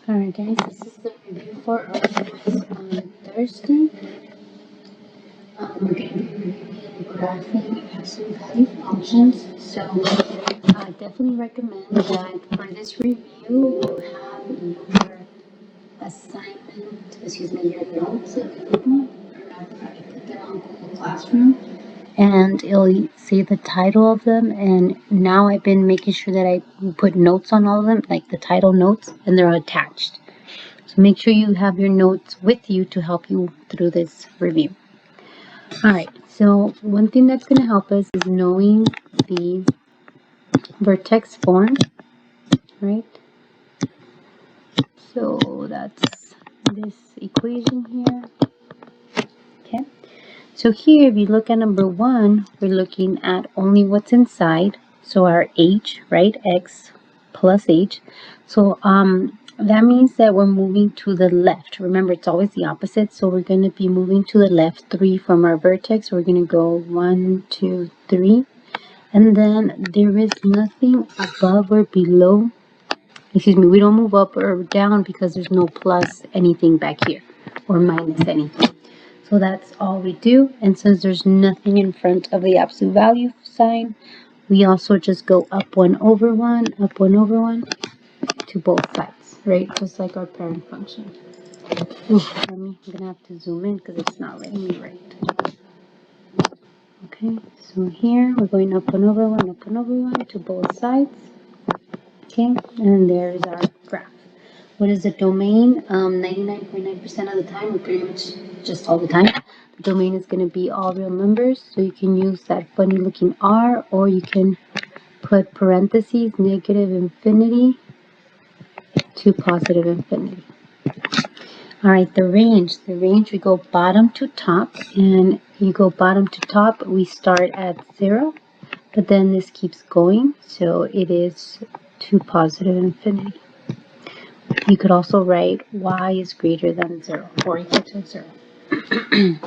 Alright guys, this is the review for our class on Thursday. We're going to be reviewing graphing absolute value functions. So I definitely recommend that for this review you have your assignment, your notes available. I put them on Google Classroom and it'll say the title of them, and now I've been making sure that I put notes on all of them, like the title notes, and they're attached. So make sure you have your notes with you to help you through this review. Alright, so one thing that's going to help us is knowing the vertex form, right? So that's this equation here. Okay, so here if you look at number 1, we're looking at only what's inside. So our h, right, x plus h. So that means that we're moving to the left. Remember, it's always the opposite. So we're going to be moving to the left 3 from our vertex. We're going to go 1, 2, 3. And then there is nothing above or below. Excuse me, we don't move up or down because there's no plus anything back here or minus anything. So that's all we do. And since there's nothing in front of the absolute value sign, we also just go up 1 over 1, up 1 over 1 to both sides, right? Just like our parent function. I'm gonna have to zoom in because it's not letting me write. Okay, so here we're going up 1 over 1, up 1 over 1 to both sides. Okay, and there's our graph. What is the domain? 99.9% of the time, or pretty much just all the time, the domain is going to be all real numbers. So you can use that funny looking R, or you can put parentheses, negative infinity to positive infinity. Alright, the range, we go bottom to top, and you go bottom to top, we start at 0, but then this keeps going, so it is to positive infinity. You could also write y is greater than 0 or equal to 0.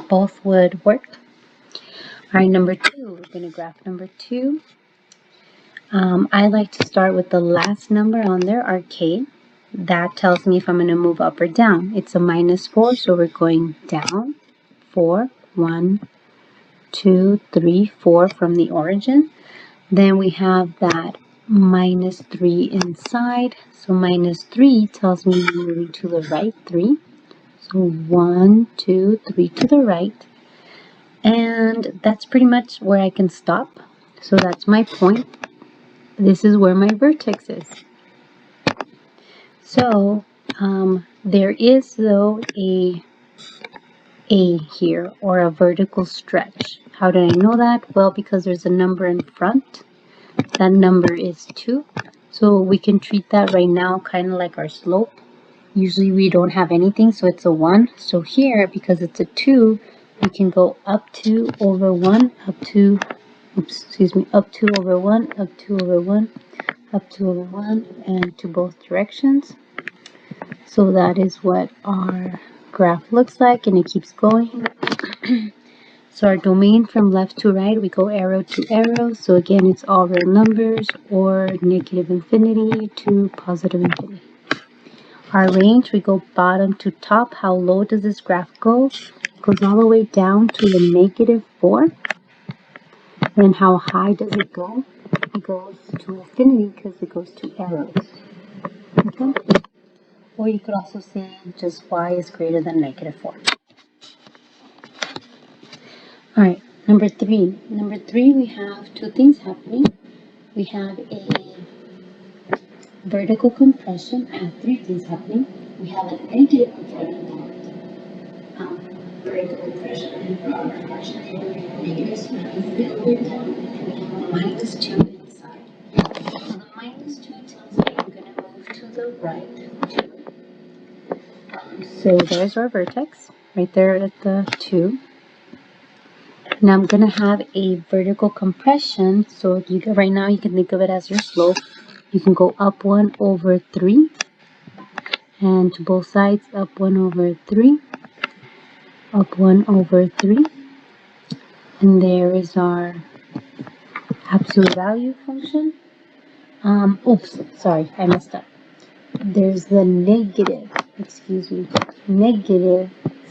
Both would work. Alright, number 2, we're going to graph number 2. I like to start with the last number on there, our k. That tells me if I'm going to move up or down. It's a -4, so we're going down 4, 1, 2, 3, 4 from the origin. Then we have that -3 inside. So -3 tells me we're moving to the right 3. So 1, 2, 3 to the right. And that's pretty much where I can stop. So that's my point. This is where my vertex is. So there is, though, a here, or a vertical stretch. How did I know that? Well, because there's a number in front. That number is 2. So we can treat that right now kind of like our slope. Usually we don't have anything, so it's a 1. So here, because it's a 2, we can go up 2 over 1, up 2 over 1, up 2 over 1, up 2 over 1, and to both directions. So that is what our graph looks like, and it keeps going. So our domain from left to right, we go arrow to arrow. So again, it's all real numbers, or negative infinity to positive infinity. Our range, we go bottom to top. How low does this graph go? It goes all the way down to the -4. And how high does it go? It goes to infinity because it goes to arrows. Okay? Or you could also say just y is greater than -4. Alright, number 3. Number 3, we have 2 things happening. We have a vertical compression. I have 3 things happening. We have a negative compression. Vertical compression and compression. Negative, so that means that we're down. And we have a -2 inside. So the -2 tells me I'm going to move to the right 2. So there's our vertex, right there at the 2. Now I'm going to have a vertical compression, so right now you can think of it as your slope. You can go up 1 over 3, and to both sides, up 1 over 3, up 1 over 3, and there is our absolute value function. Oops, sorry, I messed up. there's the negative, negative,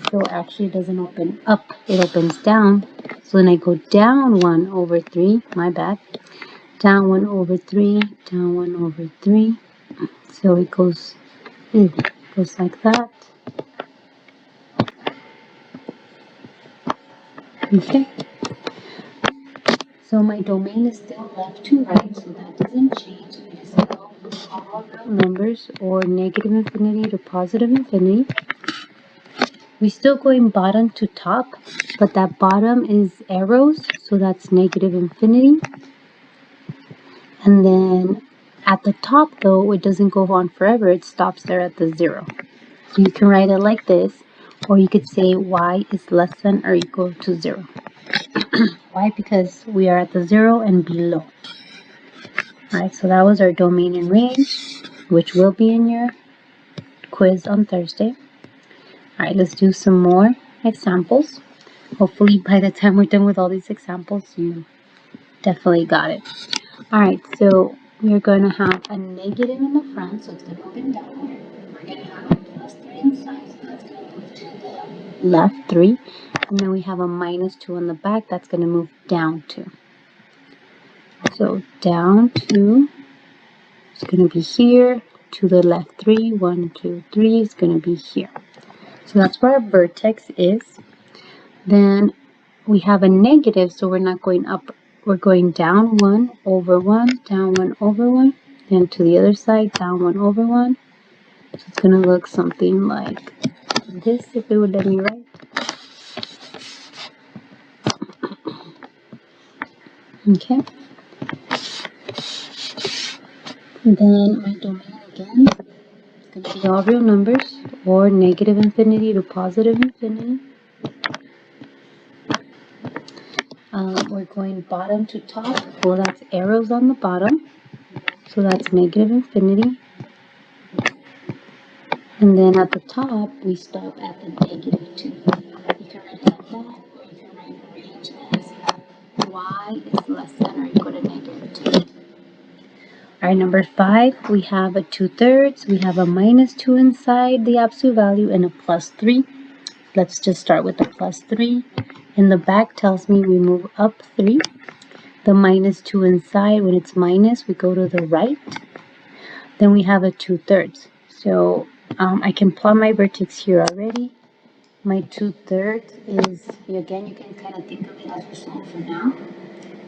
so actually it doesn't open up, it opens down. So then I go down 1 over 3, my bad, down 1 over 3, down 1 over 3, so it goes like that. Okay, so my domain is still left to right, so that doesn't change. It is all real numbers, or negative infinity to positive infinity. We're still going bottom to top, but that bottom is arrows, so that's negative infinity. And then at the top, though, it doesn't go on forever. It stops there at the 0. So you can write it like this, or you could say y is less than or equal to 0. Why? Because we are at the 0 and below. Alright, so that was our domain and range, which will be in your quiz on Thursday. Alright, let's do some more examples. Hopefully by the time we're done with all these examples, you definitely got it. Alright, so we're going to have a negative in the front, so it's going to open down here. We're going to have a plus 3 inside, so that's going to move to the left 3. And then we have a minus 2 on the back, that's going to move down 2. So down 2 is going to be here, to the left 3, 1, 2, 3 is going to be here. So that's where our vertex is. Then we have a negative, so we're not going up. We're going down 1 over 1, down 1 over 1, then to the other side, down 1 over 1. So it's going to look something like this, if it would let me write. Okay. Then my domain again is going to be all real numbers, or negative infinity to positive infinity. We're going bottom to top. Well, that's arrows on the bottom. So that's negative infinity. And then at the top, we stop at the negative 2. You can write it like that, or you can write range as y is less than or equal to negative 2. Alright, number 5, we have a 2/3. We have a minus 2 inside the absolute value and a plus 3. Let's just start with the plus 3. In the back tells me we move up 3. The minus 2 inside, when it's minus, we go to the right. Then we have a 2/3. So I can plot my vertex here already. My 2/3 is, again, you can kind of think of it as your slope for now.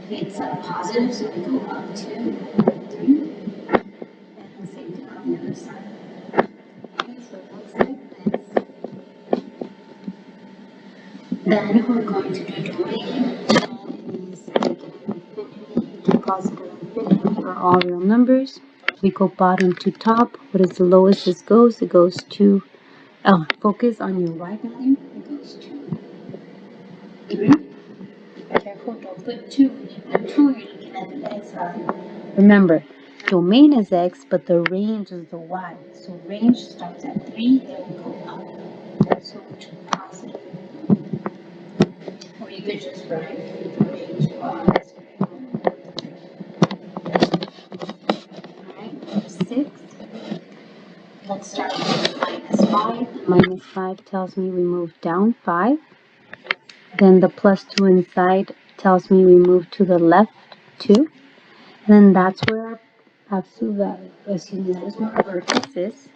It's positive, so we go up 2, 3, and the same thing on the other side. Okay, so it looks like this. Then we're going to do domain. It is negative infinity to positive infinity for all real numbers. We go bottom to top. What is the lowest this goes? It goes to, focus on your y value. It goes to 3. Careful, don't put 2. When you put 2, you're looking at the x value. Remember, domain is x, but the range is the y. So range starts at 3, then we go up. So to positive. Or you could just write the range y. Alright, number 6. Let's start with minus 5. The minus 5 tells me we move down 5. Then the plus 2 inside tells me we move to the left 2. And then that's where our absolute value, that is where our vertex is.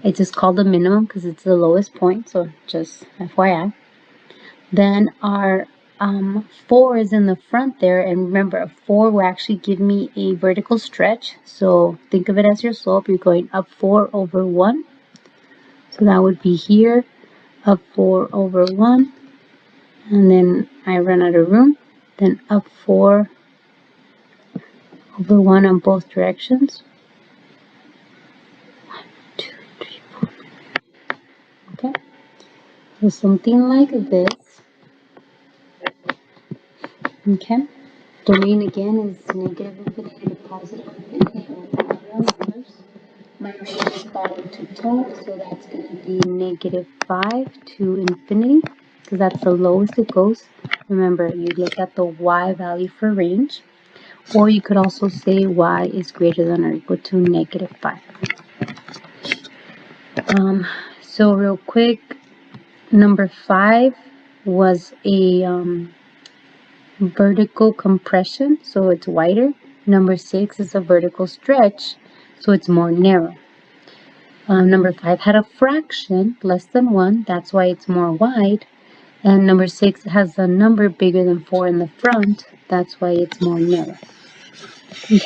It's just called the minimum because it's the lowest point, so just FYI. Then our 4 is in the front there, and remember, a 4 will actually give me a vertical stretch. So think of it as your slope. You're going up 4 over 1. So that would be here, up 4 over 1. And then I run out of room. Then up 4 over 1 on both directions. 1, 2, 3, 4. Okay. So something like this. Okay. Domain again is negative infinity to positive infinity over all numbers. My range is bottom to top, so that's going to be negative 5 to infinity, because that's the lowest it goes. Remember, you look at the y value for range, or you could also say y is greater than or equal to negative 5. So real quick, number 5 was a vertical compression, so it's wider. Number 6 is a vertical stretch, so it's more narrow. Number 5 had a fraction less than 1, that's why it's more wide. And number 6 has a number bigger than 4 in the front, that's why it's more narrow. Okay.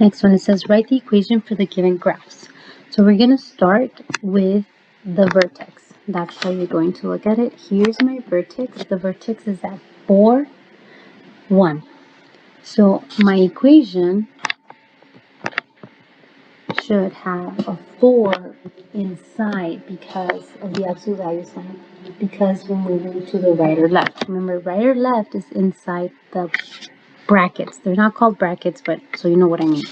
Next one, it says write the equation for the given graphs. So we're going to start with the vertex. That's how you're going to look at it. Here's my vertex. The vertex is at 4, 1. So my equation should have a 4 inside because of the absolute value sign, because we're moving to the right or left. Remember, right or left is inside the brackets. They're not called brackets, but so you know what I mean.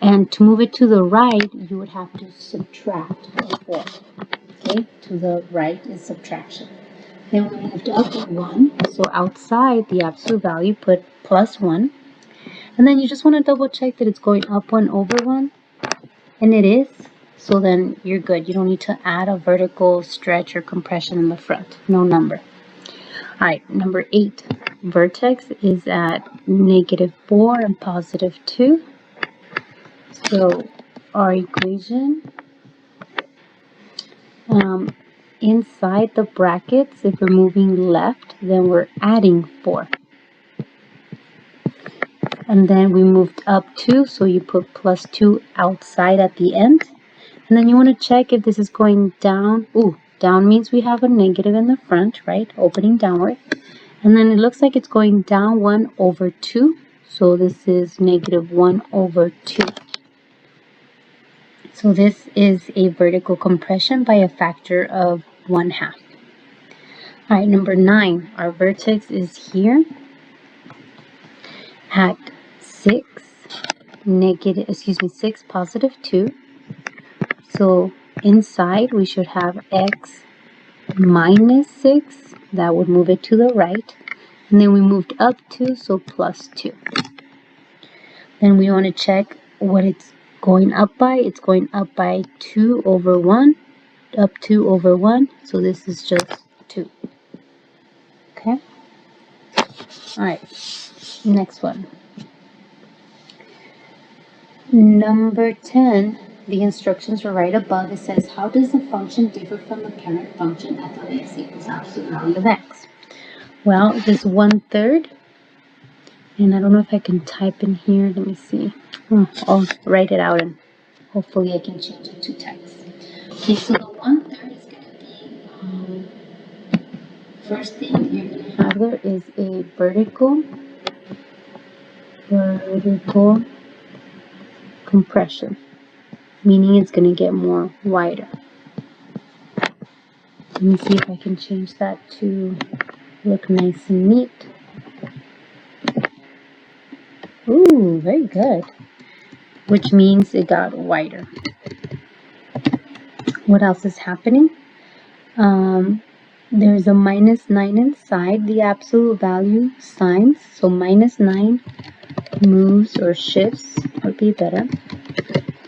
And to move it to the right, you would have to subtract a 4. Okay, to the right is subtraction. Then we moved up 1, so outside the absolute value, put plus 1. And then you just want to double check that it's going up 1 over 1. And it is, so then you're good. You don't need to add a vertical stretch or compression in the front. No number. Alright, number 8. Vertex is at -4 and +2. So our equation, inside the brackets, if we're moving left, then we're adding 4. And then we moved up 2, so you put +2 outside at the end. And then you want to check if this is going down. Ooh, down means we have a negative in the front, right? Opening downward. And then it looks like it's going down 1 over 2. So this is -1 over 2. So this is a vertical compression by a factor of 1/2. All right, number 9. Our vertex is here at 6 +2. So inside we should have x -6. That would move it to the right. And then we moved up 2, so +2. Then we want to check what it's going up by. It's going up by 2 over 1. Up 2 over 1. So this is just 2. Okay? Alright. Next one. Number 10. The instructions are right above. It says, how does the function differ from the parent function f of x equals absolute value of x? Well, this 1/3, and I don't know if I can type in here. Let me see. I'll write it out and hopefully I can change it to text. Okay, so the 1/3 is going to be, first thing you're going to have there is a vertical compression, meaning it's going to get more wider. Let me see if I can change that to look nice and neat. Ooh, very good. Which means it got wider. What else is happening? There's a -9 inside the absolute value signs. So -9 moves or shifts, would be better,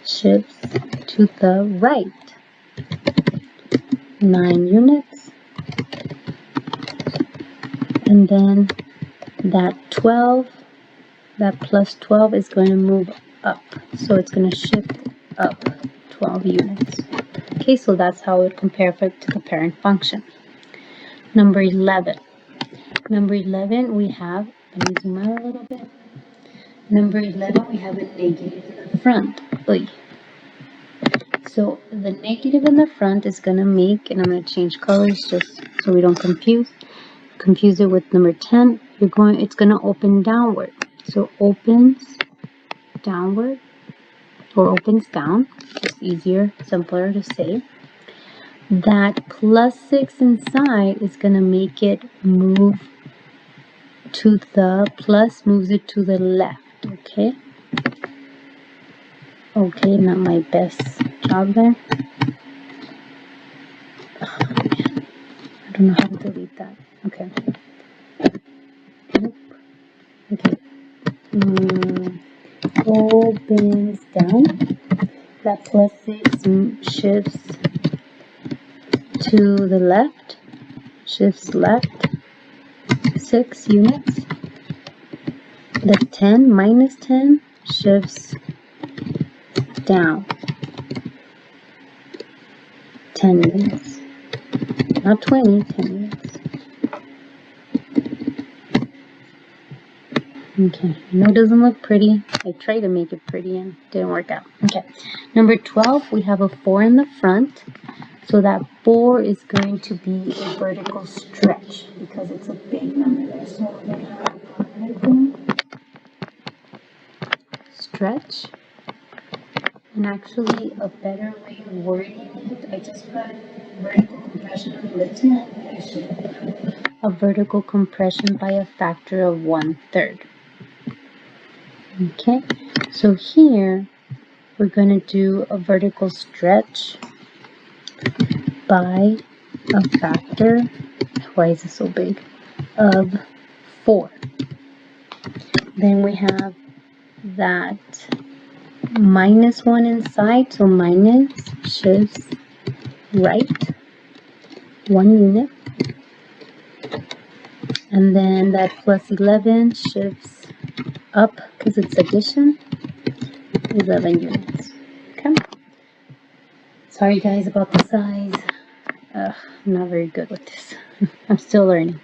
shifts to the right 9 units. And then that 12, that +12 is going to move up. So it's going to shift up 12 units. Okay, so that's how it would compare to the parent function. Number 11. Number 11, we have, let me zoom out a little bit. Number 11, we have a negative in the front. Oy. So the negative in the front is going to make, and I'm going to change colors just so we don't confuse it with number 10. It's going to open downward. So opens downward, or opens down, just easier, simpler to say. That +6 inside is going to make it move to the plus, moves it to the left, okay? Okay, not my best job there. Oh, man. I don't know how to delete that. Okay. Nope. Okay. Opens down. that plus 6 shifts to the left, shifts left 6 units. The 10 minus 10 shifts down 10 units. Not 20, 10 units. Okay, I know it doesn't look pretty. I tried to make it pretty and it didn't work out. Okay, number 12, we have a 4 in the front. So that 4 is going to be a vertical stretch because it's a big number there. So we're going to have a vertical stretch. And actually, a better way of wording it, I just put vertical compression on the 10. I should have a vertical compression by a factor of 1/3. Okay, so here we're going to do a vertical stretch by a factor, why is it so big, of 4. Then we have that minus 1 inside, so minus shifts right 1 unit. And then that plus 11 shifts up because it's addition, 11 units. Okay. Sorry guys about the size. I'm not very good with this. I'm still learning.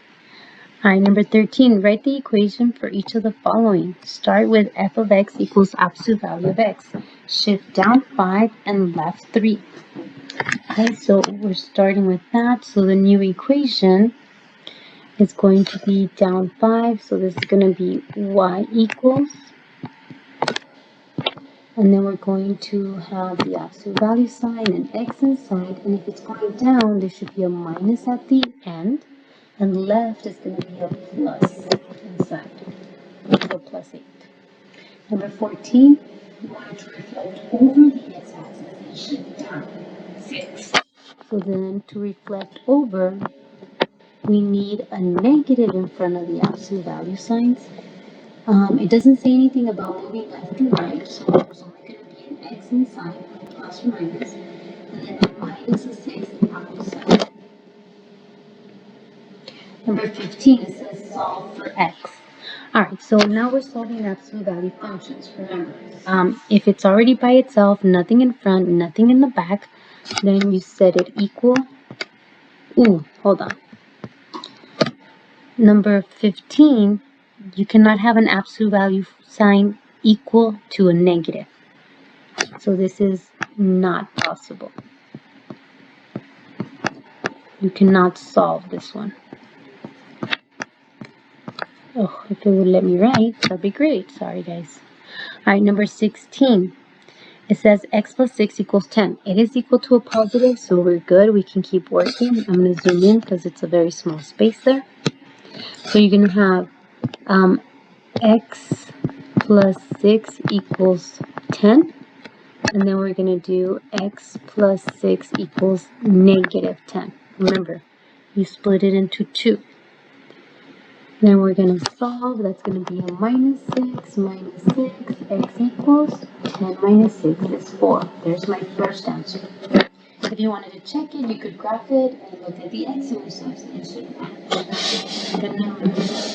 Alright, number 13. Write the equation for each of the following. Start with f of x equals absolute value of x. Shift down 5 and left 3. Okay, so we're starting with that. So the new equation is going to be down 5. So this is going to be y equals. And then we're going to have the absolute value sign and x inside. And if it's going down, there should be a minus at the end. And left is going to be a plus inside. So plus 8. Number 14, we want to reflect over the x-axis and shift down 6. So then to reflect over, we need a negative in front of the absolute value signs. It doesn't say anything about moving left or right, so there's only going to be an x inside, plus or minus, and then a minus a 6 outside. Number 15, it says solve for x. Alright, so now we're solving absolute value functions. Remember, if it's already by itself, nothing in front, nothing in the back, then you set it equal. Ooh, hold on. Number 15, you cannot have an absolute value sign equal to a negative. So this is not possible. You cannot solve this one. Oh, if it would let me write, that'd be great. Sorry, guys. All right, number 16. It says x plus 6 equals 10. It is equal to a positive, so we're good. We can keep working. I'm going to zoom in because it's a very small space there. So you're going to have x plus 6 equals 10. And then we're going to do x plus 6 equals negative 10. Remember, you split it into 2. Then we're going to solve. That's going to be a minus 6, x equals 10 minus 6 is 4. There's my first answer. If you wanted to check it, you could graph it and look at the x intercepts.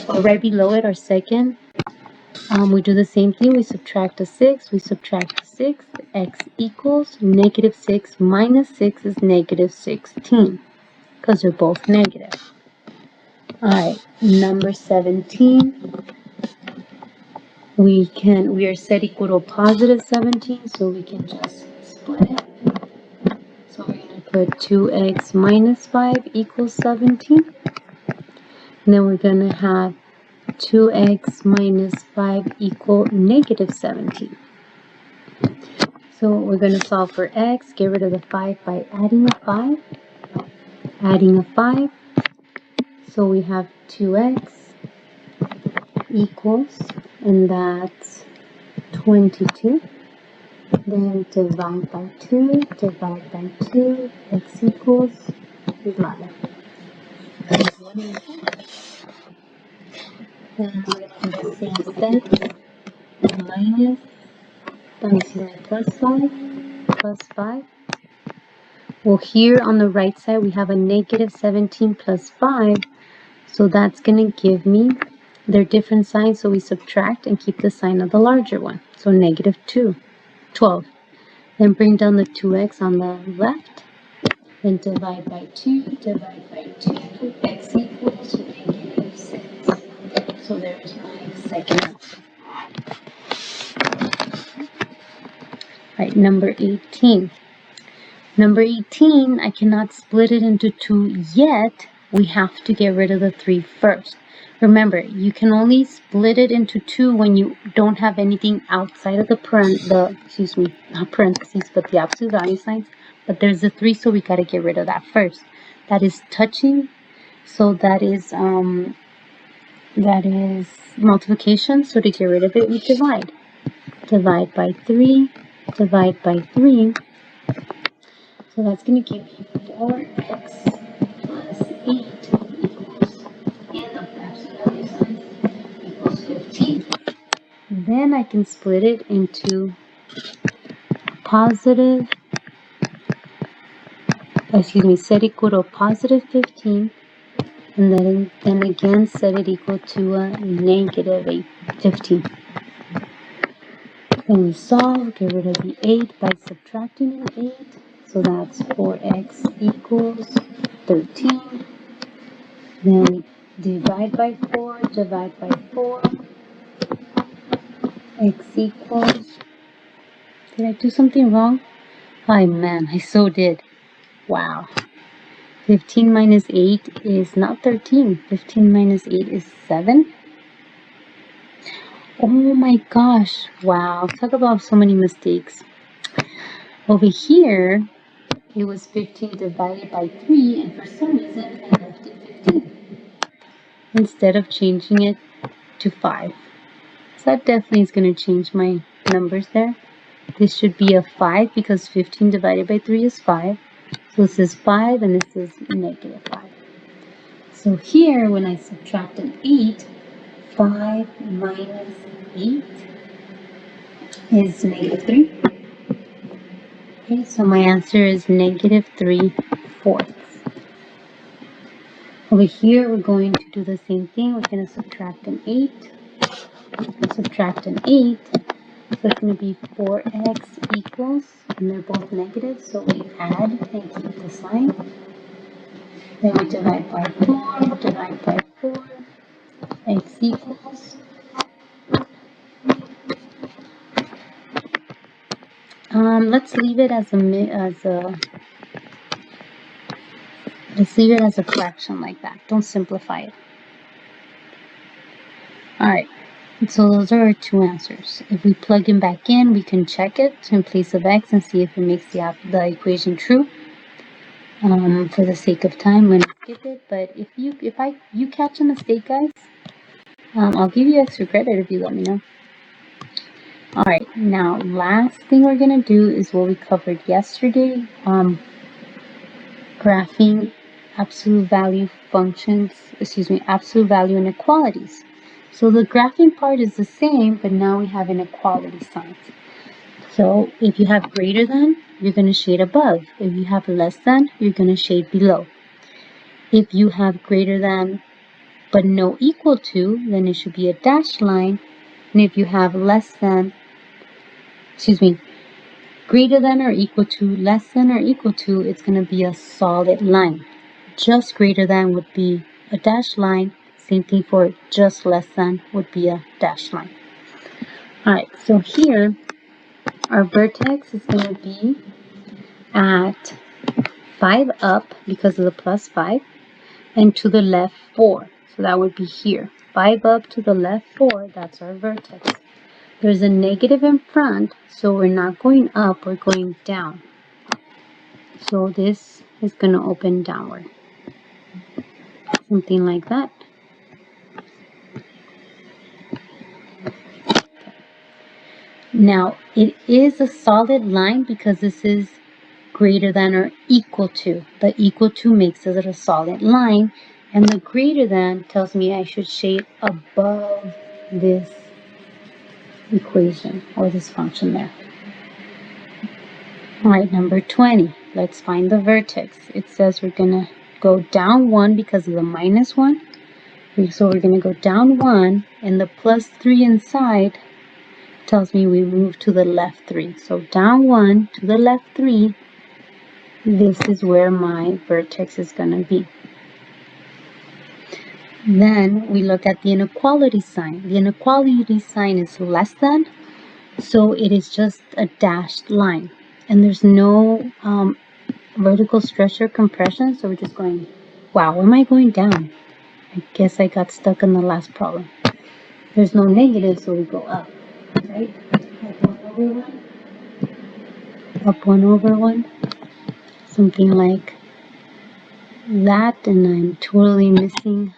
Or right below it, our second. We do the same thing. We subtract a 6. We subtract a 6. X equals negative 6 minus 6 is negative 16. Because they're both negative. Alright, number 17. We are set equal to a positive 17, so we can just split it. So we're going to put 2x minus 5 equals 17. And then we're going to have 2x minus 5 equal negative 17. So we're going to solve for x, get rid of the 5 by adding a 5. Adding a 5. So we have 2x equals, and that's 22. Then divide by 2, x equals 11. Then we're going to do the same steps. Minus, plus 5, plus 5. Well, here on the right side, we have a negative 17 plus 5. So that's going to give me their different signs. So we subtract and keep the sign of the larger one. So negative 12. Then bring down the 2x on the left. Then divide by 2, divide by 2, x equals negative 6. So there's my second answer. Right, number 18. Number 18, I cannot split it into 2 yet. We have to get rid of the 3 first. Remember, you can only split it into 2 when you don't have anything outside of not parentheses, but the absolute value signs. But there's the 3, so we got to get rid of that first. That is touching. So that is multiplication. So to get rid of it, we divide. Divide by 3, divide by 3. So that's going to give you 4x plus 8 equals, and the absolute value sign equals 15. Then I can split it into set equal to positive 15, and then again set it equal to a negative 15. Then we solve, get rid of the 8 by subtracting an 8. So that's 4x equals 13. Then divide by 4, divide by 4. X equals, did I do something wrong? Oh man, I so did. Wow. 15 minus 8 is not 13. 15 minus 8 is 7. Oh my gosh. Wow. Talk about so many mistakes. Over here, it was 15 divided by 3, and for some reason I left it 15 instead of changing it to 5. So that definitely is going to change my numbers there. This should be a 5 because 15 divided by 3 is 5. So this is 5 and this is negative 5. So here, when I subtract an 8, 5 minus 8 is negative 3. Okay, so my answer is negative 3/4. Over here, we're going to do the same thing. We're going to subtract an 8. Subtract an 8. So it's going to be 4x equals, and they're both negative, so we add and keep the sign. Then we divide by 4, divide by 4, x equals. Let's leave it as a fraction like that. Don't simplify it. Alright, so those are our two answers. If we plug them back in, we can check it in place of x and see if it makes the equation true. For the sake of time, I'm going to skip it, but if you catch a mistake, guys, I'll give you extra credit if you let me know. Alright, now last thing we're going to do is what we covered yesterday, graphing absolute value inequalities. So the graphing part is the same, but now we have inequality signs. So if you have greater than, you're going to shade above. If you have less than, you're going to shade below. If you have greater than but no equal to, then it should be a dashed line. And if you have greater than or equal to, less than or equal to, it's going to be a solid line. Just greater than would be a dashed line. Same thing for just less than would be a dashed line. Alright, so here our vertex is going to be at 5 up because of the plus 5 and to the left 4. So that would be here. 5 up to the left 4, that's our vertex. There's a negative in front, so we're not going up, we're going down. So this is going to open downward. Something like that. Now, it is a solid line because this is greater than or equal to. The equal to makes it a solid line, and the greater than tells me I should shade above this equation or this function there. Alright, number 20. Let's find the vertex. It says we're going to go down 1 because of the minus 1. So we're going to go down 1, and the plus 3 inside tells me we move to the left 3. So down 1 to the left 3, this is where my vertex is going to be. Then we look at the inequality sign. The inequality sign is less than, so it is just a dashed line. And there's no vertical stretch or compression, so we're just going, wow, where am I going down? I guess I got stuck in the last problem. There's no negative, so we go up, right? Up 1 over 1, something like that, and I'm totally missing.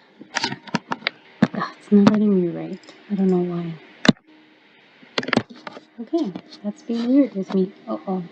It's not letting me write. I don't know why. Okay, that's being weird with me. Uh-oh.